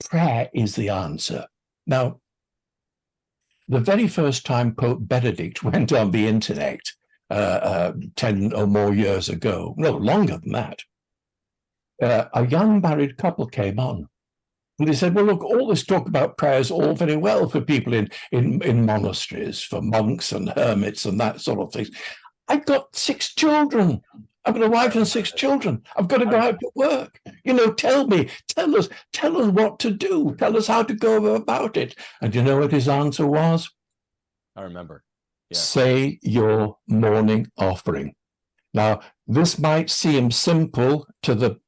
prayer is the answer. Now, the very first time Pope Benedict went on the internet 10 or more years ago, no, longer than that, a young married couple came on. And they said, well, look, all this talk about prayer is all very well for people in monasteries, for monks and hermits and that sort of thing. I've got 6 children. I've got a wife and 6 children. I've got to go out to work. You know, tell us what to do. Tell us how to go about it. And you know what his answer was? I remember. Yeah. Say your morning offering. Now, this might seem simple to the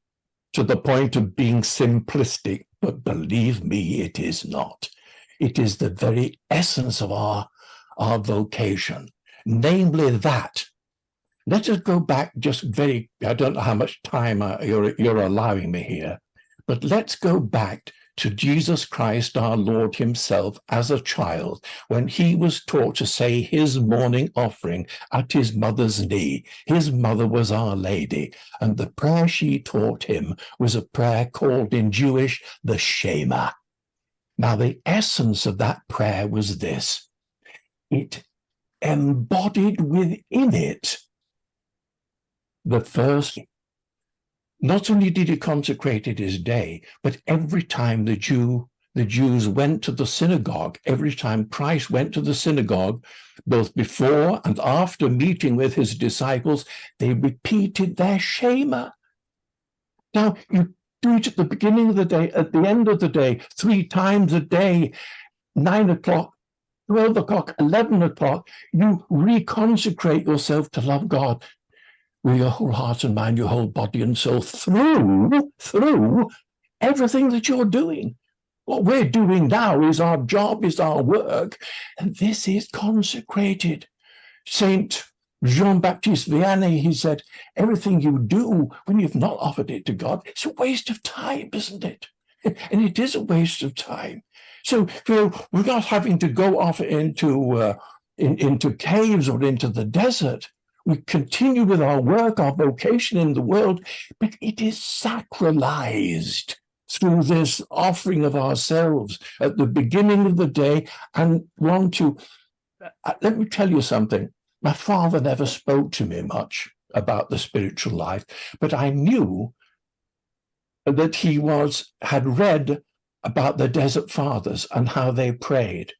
point of being simplistic, but believe me, it is not. It is the very essence of our vocation, namely that. Let us go back just I don't know how much time you're allowing me here, but let's go back to Jesus Christ, our Lord himself, as a child, when he was taught to say his morning offering at his mother's knee. His mother was Our Lady, and the prayer she taught him was a prayer called in Jewish the Shema. Now, the essence of that prayer was this. It embodied within it the first. Not only did he consecrate it his day, but every time the Jews went to the synagogue, every time Christ went to the synagogue, both before and after meeting with his disciples, they repeated their Shema. Now, you do it at the beginning of the day, at the end of the day, 3 times a day, 9 o'clock, 12 o'clock, 11 o'clock, you reconsecrate yourself to love God with your whole heart and mind, your whole body and soul, through everything that you're doing. What we're doing now is our job, is our work, and this is consecrated. Saint Jean-Baptiste Vianney, he said, everything you do when you've not offered it to God, it's a waste of time, isn't it? And it is a waste of time. So, we're not having to go off into caves or into the desert. We continue with our work, our vocation in the world, but it is sacralized through this offering of ourselves at the beginning of the day. And let me tell you something. My father never spoke to me much about the spiritual life, but I knew that he had read about the Desert Fathers and how they prayed.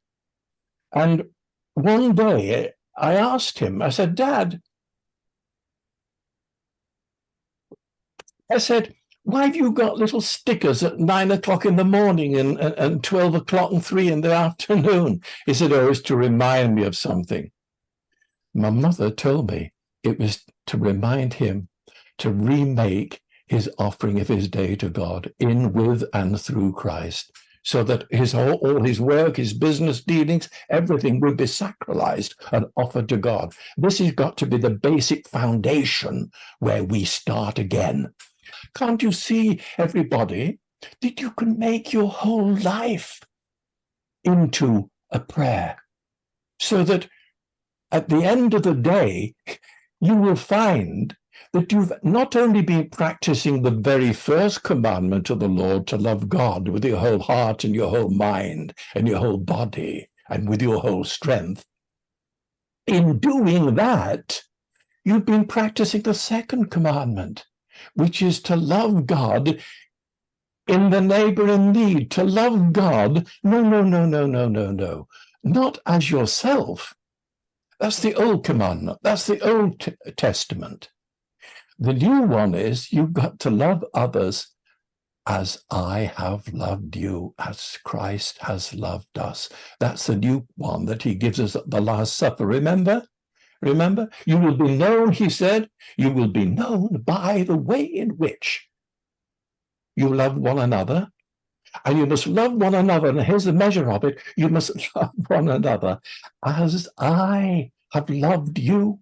And one day I asked him, I said, Dad, why have you got little stickers at 9 o'clock in the morning and 12 o'clock and 3 in the afternoon? He said, oh, it's to remind me of something. My mother told me it was to remind him to remake his offering of his day to God in, with, and through Christ, so that all his work, his business dealings, everything would be sacralized and offered to God. This has got to be the basic foundation where we start again. Can't you see, everybody, that you can make your whole life into a prayer, so that at the end of the day, you will find that you've not only been practicing the very first commandment of the Lord, to love God with your whole heart and your whole mind and your whole body and with your whole strength. In doing that, you've been practicing the second commandment, which is to love God in the neighbor in need, to love God, no, not as yourself. That's the old commandment. That's the Old Testament. The new one is you've got to love others as I have loved you, as Christ has loved us. That's the new one that he gives us at the Last Supper. Remember? You will be known, he said, you will be known by the way in which you love one another. And you must love one another, and here's the measure of it, you must love one another as I have loved you.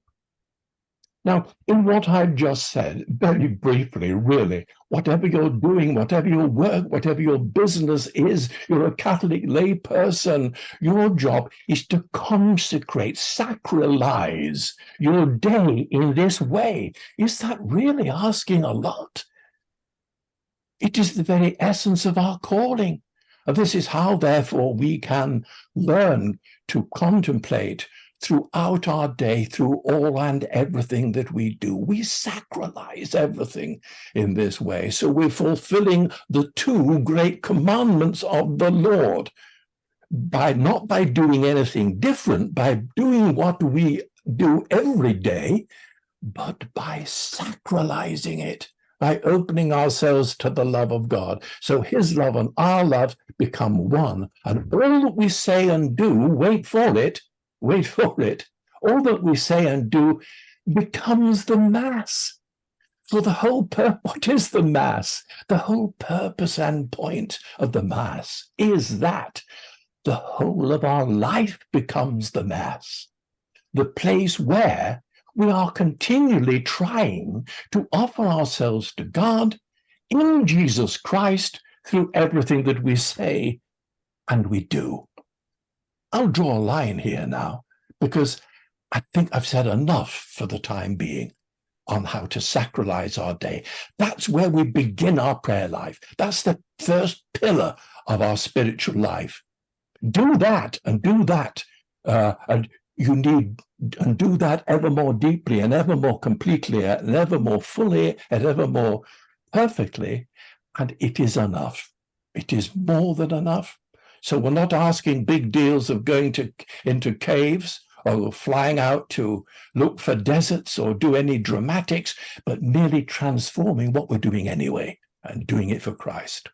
Now, in what I've just said, very briefly, really, whatever you're doing, whatever your work, whatever your business is, you're a Catholic lay person, your job is to consecrate, sacralize your day in this way. Is that really asking a lot? It is the very essence of our calling. And this is how, therefore, we can learn to contemplate throughout our day, through all and everything that we do. We sacralize everything in this way. So we're fulfilling the two great commandments of the Lord, not by doing anything different, by doing what we do every day, but by sacralizing it, by opening ourselves to the love of God. So his love and our love become one. And all that we say and do, wait for it, all that we say and do becomes the Mass. For the whole purpose, what is the Mass? The whole purpose and point of the Mass is that the whole of our life becomes the Mass, the place where we are continually trying to offer ourselves to God in Jesus Christ through everything that we say and we do. I'll draw a line here now, because I think I've said enough for the time being on how to sacralize our day. That's where we begin our prayer life. That's the first pillar of our spiritual life. Do that and do that. And you need and do that ever more deeply and ever more completely and ever more fully and ever more perfectly. And it is enough. It is more than enough. So we're not asking big deals of going into caves or flying out to look for deserts or do any dramatics, but merely transforming what we're doing anyway and doing it for Christ.